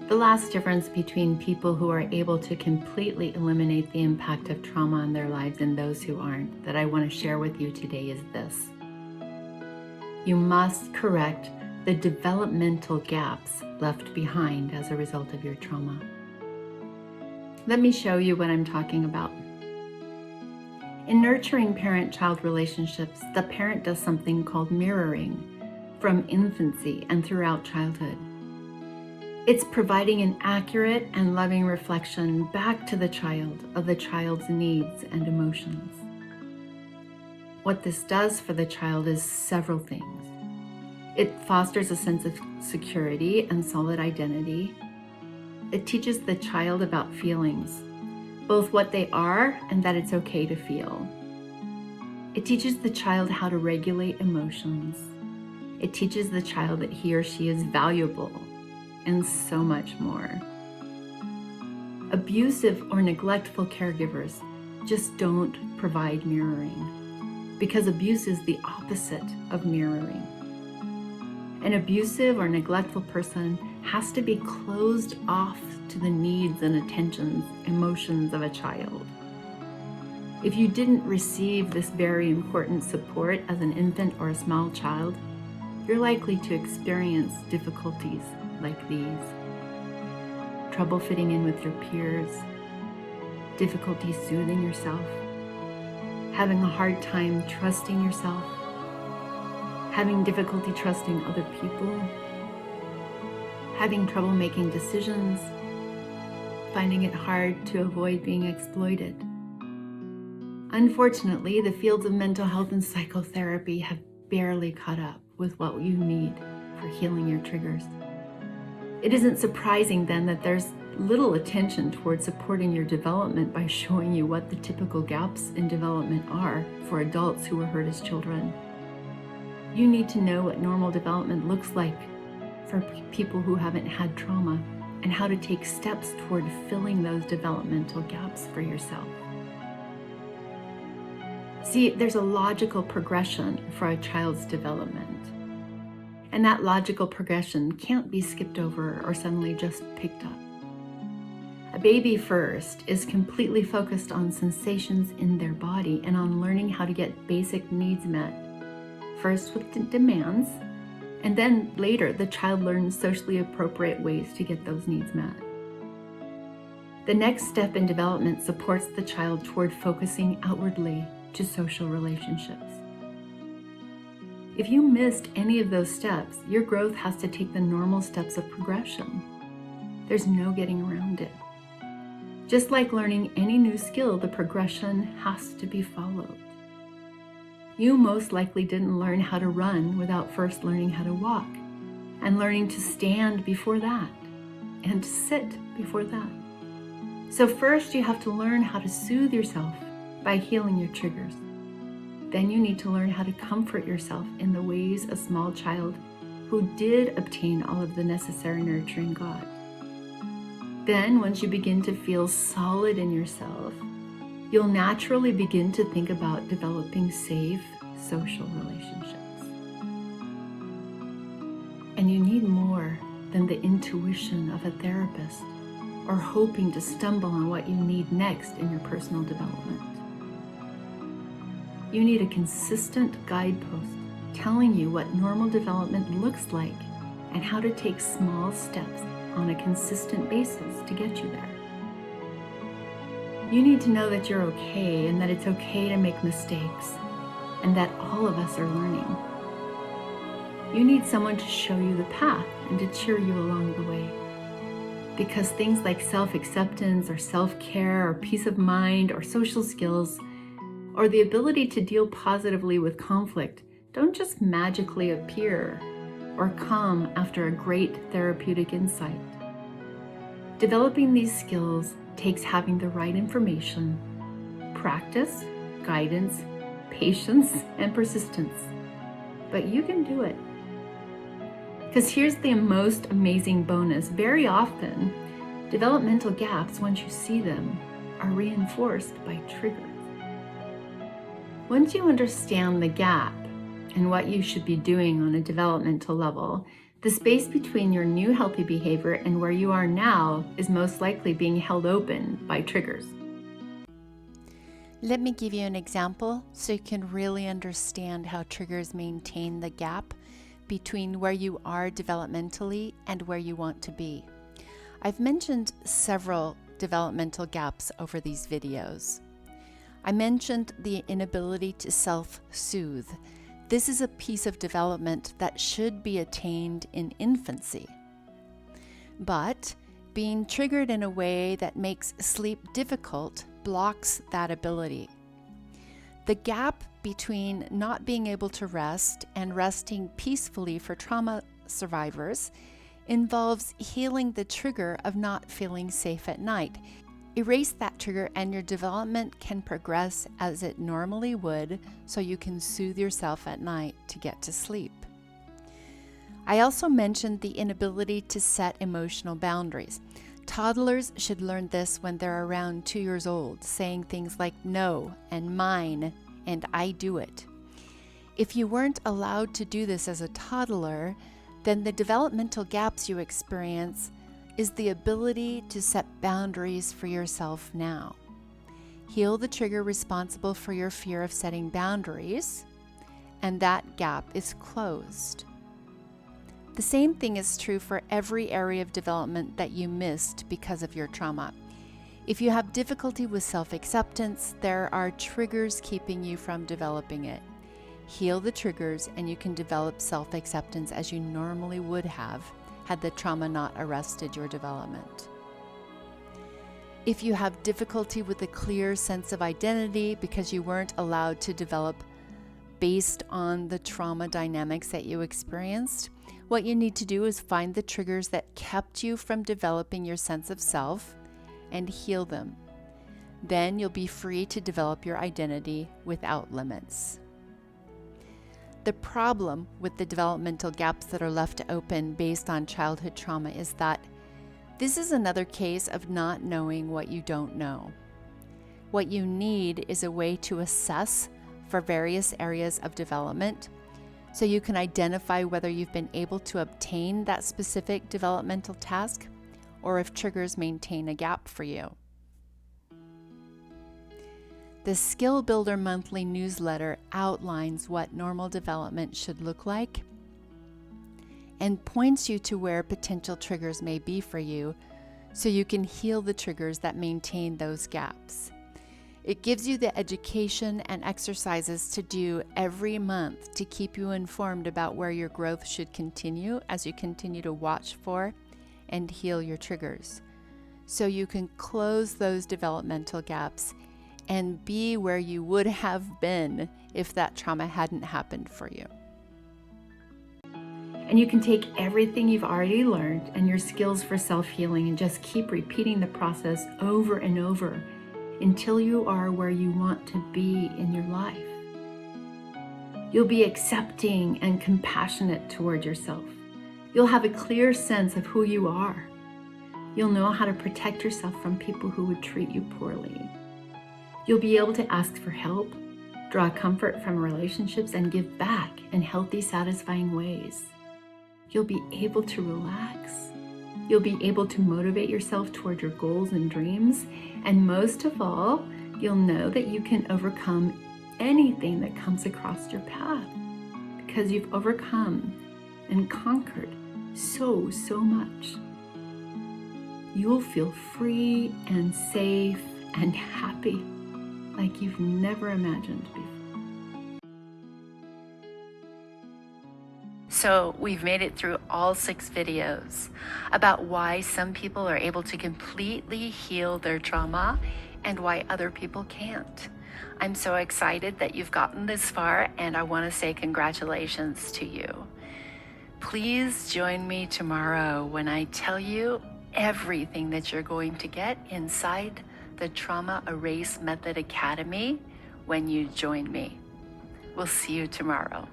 The last difference between people who are able to completely eliminate the impact of trauma in their lives and those who aren't, that I want to share with you today is this. You must correct the developmental gaps left behind as a result of your trauma. Let me show you what I'm talking about. In nurturing parent-child relationships, the parent does something called mirroring from infancy and throughout childhood. It's providing an accurate and loving reflection back to the child of the child's needs and emotions. What this does for the child is several things. It fosters a sense of security and solid identity. It teaches the child about feelings, both what they are and that it's okay to feel. It teaches the child how to regulate emotions. It teaches the child that he or she is valuable, and so much more. Abusive or neglectful caregivers just don't provide mirroring, because abuse is the opposite of mirroring. An abusive or neglectful person has to be closed off to the needs and attentions, emotions of a child. If you didn't receive this very important support as an infant or a small child, you're likely to experience difficulties like these. Trouble fitting in with your peers, difficulty soothing yourself, having a hard time trusting yourself, having difficulty trusting other people, having trouble making decisions, finding it hard to avoid being exploited. Unfortunately, the fields of mental health and psychotherapy have barely caught up with what you need for healing your triggers. It isn't surprising then that there's little attention towards supporting your development by showing you what the typical gaps in development are for adults who were hurt as children. You need to know what normal development looks like for people who haven't had trauma and how to take steps toward filling those developmental gaps for yourself. See, there's a logical progression for a child's development. And that logical progression can't be skipped over or suddenly just picked up. A baby first is completely focused on sensations in their body and on learning how to get basic needs met. First with demands, and then later the child learns socially appropriate ways to get those needs met. The next step in development supports the child toward focusing outwardly to social relationships. If you missed any of those steps, your growth has to take the normal steps of progression. There's no getting around it. Just like learning any new skill, the progression has to be followed. You most likely didn't learn how to run without first learning how to walk, and learning to stand before that, and to sit before that. So first you have to learn how to soothe yourself by healing your triggers. Then you need to learn how to comfort yourself in the ways a small child who did obtain all of the necessary nurturing got. Then, once you begin to feel solid in yourself, you'll naturally begin to think about developing safe social relationships. And you need more than the intuition of a therapist or hoping to stumble on what you need next in your personal development. You need a consistent guidepost telling you what normal development looks like and how to take small steps on a consistent basis to get you there. You need to know that you're okay and that it's okay to make mistakes and that all of us are learning. You need someone to show you the path and to cheer you along the way. Because things like self-acceptance or self-care or peace of mind or social skills or the ability to deal positively with conflict don't just magically appear or come after a great therapeutic insight. Developing these skills takes having the right information, practice, guidance, patience, and persistence. But you can do it. Because here's the most amazing bonus. Very often, developmental gaps, once you see them, are reinforced by triggers. Once you understand the gap and what you should be doing on a developmental level, The space between your new healthy behavior and where you are now is most likely being held open by triggers. Let me give you an example so you can really understand how triggers maintain the gap between where you are developmentally and where you want to be. I've mentioned several developmental gaps over these videos. I mentioned the inability to self-soothe. This is a piece of development that should be attained in infancy. But being triggered in a way that makes sleep difficult blocks that ability. The gap between not being able to rest and resting peacefully for trauma survivors involves healing the trigger of not feeling safe at night. Erase that trigger and your development can progress as it normally would, so you can soothe yourself at night to get to sleep. I also mentioned the inability to set emotional boundaries. Toddlers should learn this when they're around 2 years old, saying things like no and mine and I do it. If you weren't allowed to do this as a toddler, then the developmental gaps you experience is the ability to set boundaries for yourself now. Heal the trigger responsible for your fear of setting boundaries, and that gap is closed. The same thing is true for every area of development that you missed because of your trauma. If you have difficulty with self-acceptance, there are triggers keeping you from developing it. Heal the triggers and you can develop self-acceptance as you normally would have had the trauma not arrested your development. If you have difficulty with a clear sense of identity because you weren't allowed to develop based on the trauma dynamics that you experienced, what you need to do is find the triggers that kept you from developing your sense of self and heal them. Then you'll be free to develop your identity without limits. The problem with the developmental gaps that are left open based on childhood trauma is that this is another case of not knowing what you don't know. What you need is a way to assess for various areas of development so you can identify whether you've been able to obtain that specific developmental task or if triggers maintain a gap for you. The Skill Builder monthly newsletter outlines what normal development should look like and points you to where potential triggers may be for you so you can heal the triggers that maintain those gaps. It gives you the education and exercises to do every month to keep you informed about where your growth should continue as you continue to watch for and heal your triggers, so you can close those developmental gaps and be where you would have been if that trauma hadn't happened for you. And you can take everything you've already learned and your skills for self-healing and just keep repeating the process over and over until you are where you want to be in your life. You'll be accepting and compassionate toward yourself. You'll have a clear sense of who you are. You'll know how to protect yourself from people who would treat you poorly. You'll be able to ask for help, draw comfort from relationships, and give back in healthy, satisfying ways. You'll be able to relax. You'll be able to motivate yourself toward your goals and dreams. And most of all, you'll know that you can overcome anything that comes across your path because you've overcome and conquered so much. You'll feel free and safe and happy like you've never imagined before. So we've made it through all 6 videos about why some people are able to completely heal their trauma and why other people can't. I'm so excited that you've gotten this far, and I want to say congratulations to you. Please join me tomorrow when I tell you everything that you're going to get inside the Trauma Erase Method Academy when you join me. We'll see you tomorrow.